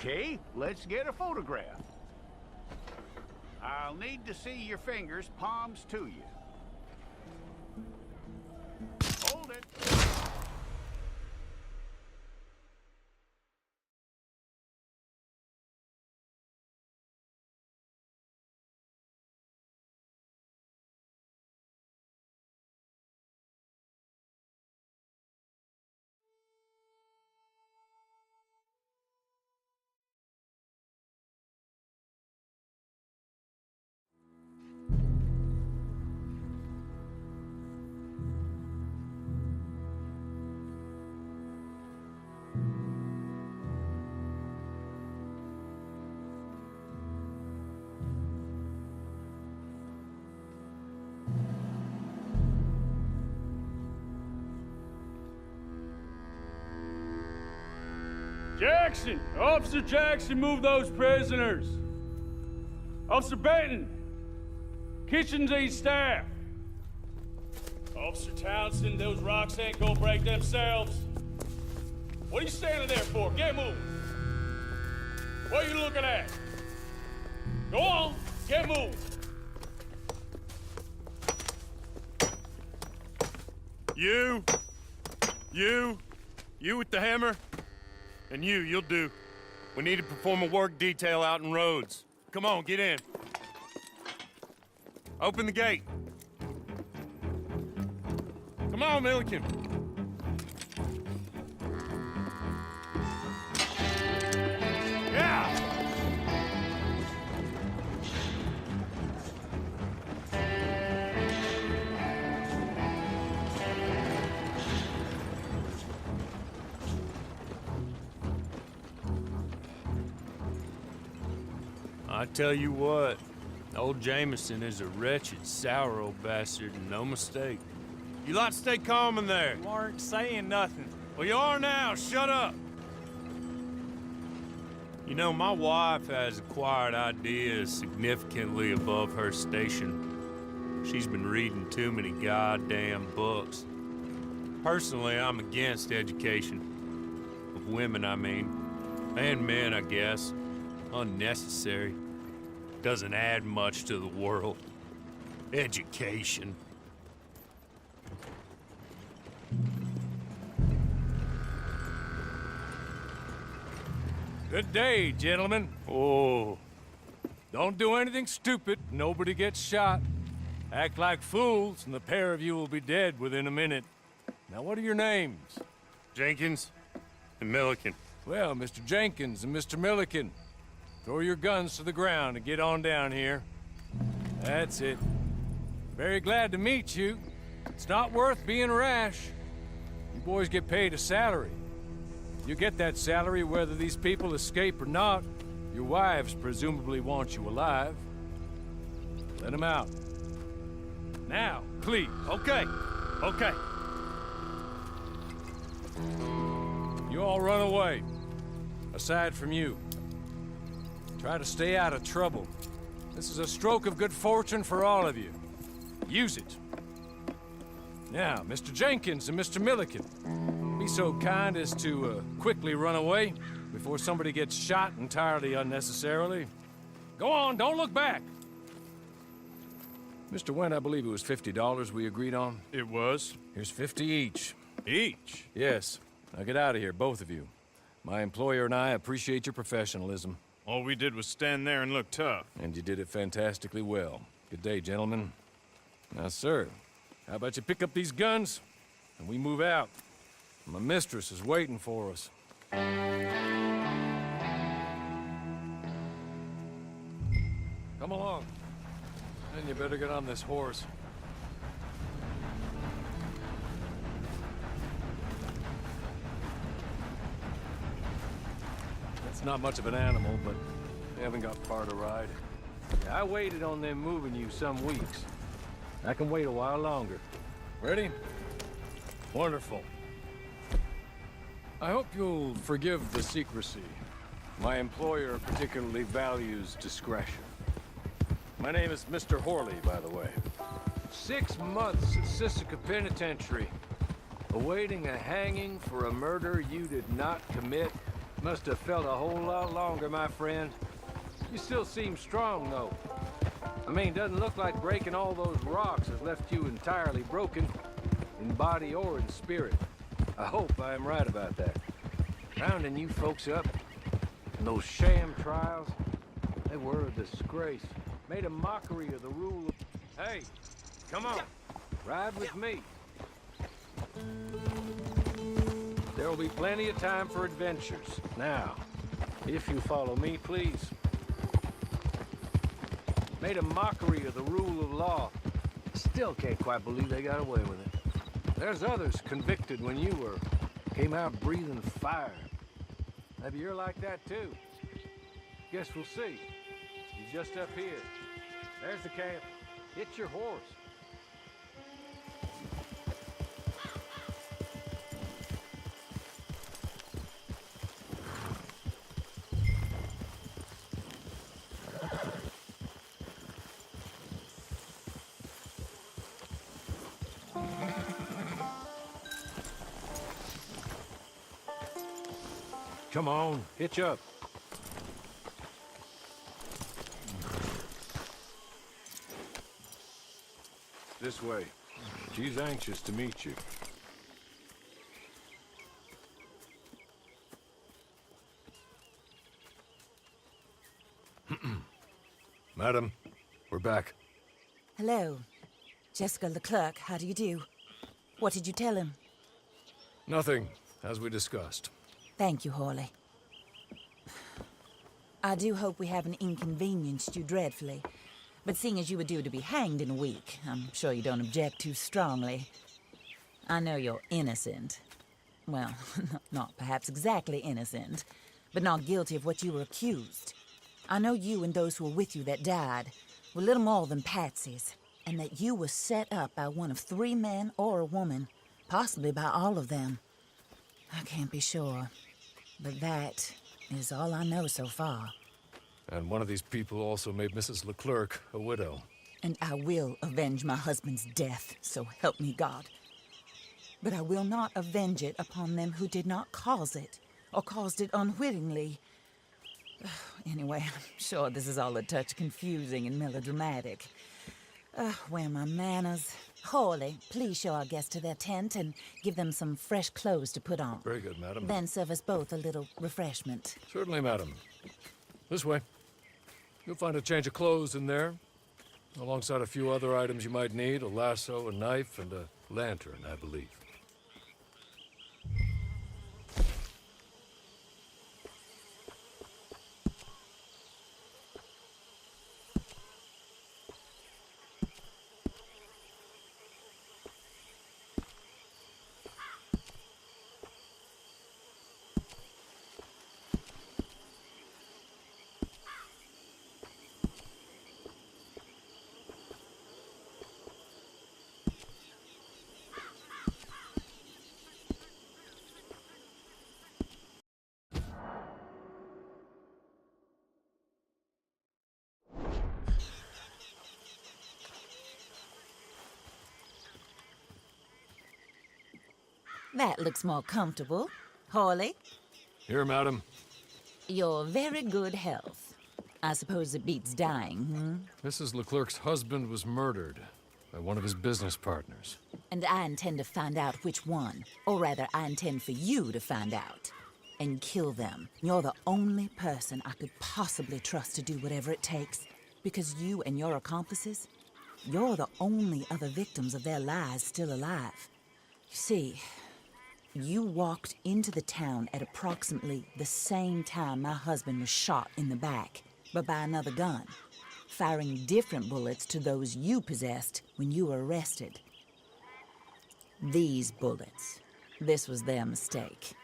Okay, let's get a photograph. I'll need to see your fingers, palms to you. Hold it. Jackson! Officer Jackson, move those prisoners! Officer Benton! Kitchens ain't staff! Officer Townsend, those rocks ain't gonna break themselves. What are you standing there for? Get moving! What are you looking at? Go on, get moving! You with the hammer? And you'll do. We need to perform a work detail out in Rhodes. Come on, get in. Open the gate. Come on, Milliken. Yeah! I tell you what, old Jameson is a wretched, sour old bastard, and no mistake. You lot stay calm in there. You aren't saying nothing. Well, you are now. Shut up. You know, my wife has acquired ideas significantly above her station. She's been reading too many goddamn books. Personally, I'm against education. Of women, I mean. And men, I guess. Unnecessary. Doesn't add much to the world. Education. Good day, gentlemen. Oh. Don't do anything stupid. Nobody gets shot. Act like fools, and the pair of you will be dead within a minute. Now, what are your names? Jenkins and Milliken. Well, Mr. Jenkins and Mr. Milliken, throw your guns to the ground and get on down here. That's it. Very glad to meet you. It's not worth being rash. You boys get paid a salary. You get that salary whether these people escape or not. Your wives presumably want you alive. Let them out. Now, please. Okay. You all run away. Aside from you. Try to stay out of trouble. This is a stroke of good fortune for all of you. Use it. Now, Mr. Jenkins and Mr. Milliken, be so kind as to quickly run away before somebody gets shot entirely unnecessarily. Go on, don't look back. Mr. Wendt, I believe it was $50 we agreed on. It was. Here's 50 each. Each? Yes. Now get out of here, both of you. My employer and I appreciate your professionalism. All we did was stand there and look tough. And you did it fantastically well. Good day, gentlemen. Now, sir, how about you pick up these guns and we move out? My mistress is waiting for us. Come along. Then you better get on this horse. It's not much of an animal, but they haven't got far to ride. Yeah, I waited on them moving you some weeks. I can wait a while longer. Ready? Wonderful. I hope you'll forgive the secrecy. My employer particularly values discretion. My name is Mr. Horley, by the way. 6 months at Sisika Penitentiary, awaiting a hanging for a murder you did not commit. Must have felt a whole lot longer, my friend. You still seem strong, though. I mean, doesn't look like breaking all those rocks has left you entirely broken, in body or in spirit. I hope I am right about that. Rounding you folks up, and those sham trials, they were a disgrace. Made a mockery of the rule of... Hey, come on, ride with me. There will be plenty of time for adventures. Now, if you follow me, please. Made a mockery of the rule of law. Still can't quite believe they got away with it. There's others convicted when you were. Came out breathing fire. Maybe you're like that too. Guess we'll see. You're just up here. There's the camp. Hit your horse. Come on, hitch up. This way. She's anxious to meet you. Madam, we're back. Hello. Jessica Leclerc, how do you do? What did you tell him? Nothing, as we discussed. Thank you, Hawley. I do hope we haven't inconvenienced you dreadfully. But seeing as you were due to be hanged in a week, I'm sure you don't object too strongly. I know you're innocent. Well, not perhaps exactly innocent, but not guilty of what you were accused. I know you and those who were with you that died were little more than patsies, and that you were set up by one of 3 men or a woman, possibly by all of them. I can't be sure, but that is all I know so far. And one of these people also made Mrs. Leclerc a widow. And I will avenge my husband's death, so help me God. But I will not avenge it upon them who did not cause it, or caused it unwittingly. Anyway, I'm sure this is all a touch confusing and melodramatic. Where are my manners? Hawley, please show our guests to their tent and give them some fresh clothes to put on. Very good, madam. Then serve us both a little refreshment. Certainly, madam. This way. You'll find a change of clothes in there, alongside a few other items you might need, a lasso, a knife, and a lantern, I believe. That looks more comfortable. Hawley, Here, madam. your very good health. I suppose it beats dying, Mrs. Leclerc's husband was murdered by one of his business partners. And I intend to find out which one. Or rather, I intend for you to find out. And kill them. You're the only person I could possibly trust to do whatever it takes. Because you and your accomplices, you're the only other victims of their lies still alive. You see, you walked into the town at approximately the same time my husband was shot in the back, but by another gun, firing different bullets to those you possessed when you were arrested. These bullets, this was their mistake.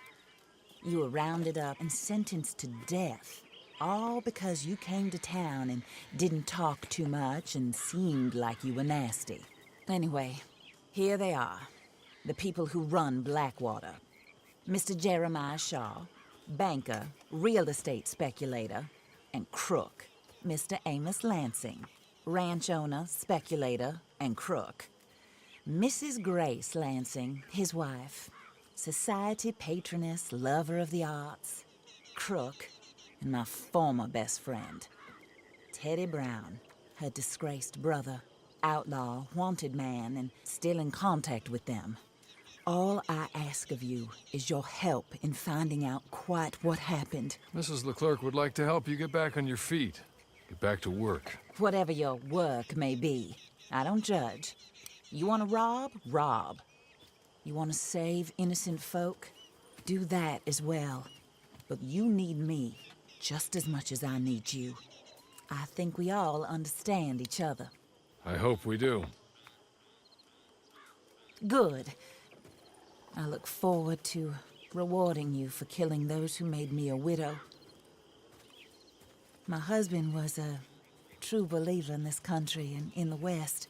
You were rounded up and sentenced to death, all because you came to town and didn't talk too much and seemed like you were nasty. Anyway, here they are. The people who run Blackwater. Mr. Jeremiah Shaw, banker, real estate speculator, and crook. Mr. Amos Lansing, ranch owner, speculator, and crook. Mrs. Grace Lansing, his wife, society patroness, lover of the arts. crook, and my former best friend. Teddy Brown, her disgraced brother, outlaw, wanted man, and still in contact with them. All I ask of you is your help in finding out quite what happened. Mrs. Leclerc would like to help you get back on your feet. Get back to work. Whatever your work may be, I don't judge. You want to rob? Rob. You want to save innocent folk? Do that as well. But you need me just as much as I need you. I think we all understand each other. I hope we do. Good. I look forward to rewarding you for killing those who made me a widow. My husband was a true believer in this country and in the West.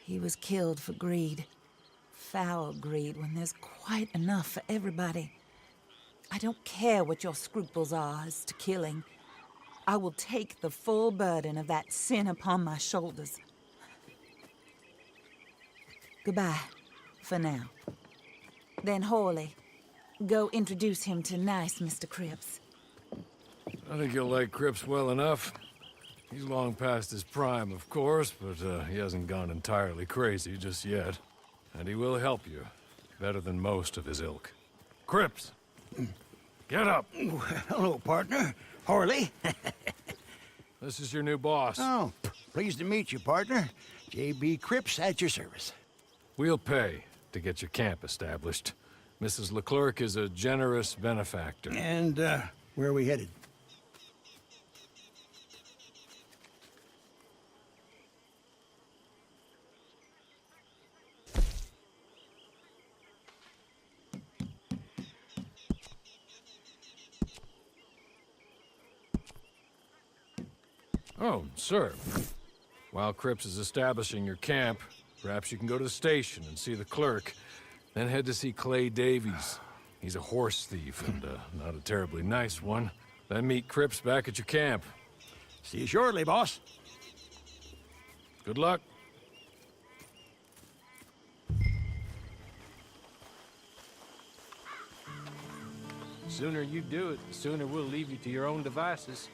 He was killed for greed. Foul greed when there's quite enough for everybody. I don't care what your scruples are as to killing. I will take the full burden of that sin upon my shoulders. Goodbye, for now. Then Hawley, go introduce him to nice Mr. Cripps. I think you'll like Cripps well enough. He's long past his prime, of course, but he hasn't gone entirely crazy just yet. And he will help you, better than most of his ilk. Cripps! Get up! Hello, partner. Harley. This is your new boss. Oh, pleased to meet you, partner. J.B. Cripps at your service. We'll pay to get your camp established. Mrs. Leclerc is a generous benefactor. And, where are we headed? Oh, sir. While Cripps is establishing your camp, perhaps you can go to the station and see the clerk, then head to see Clay Davies. He's a horse thief, and not a terribly nice one. Then meet Cripps back at your camp. See you shortly, boss. Good luck. Sooner you do it, the sooner we'll leave you to your own devices.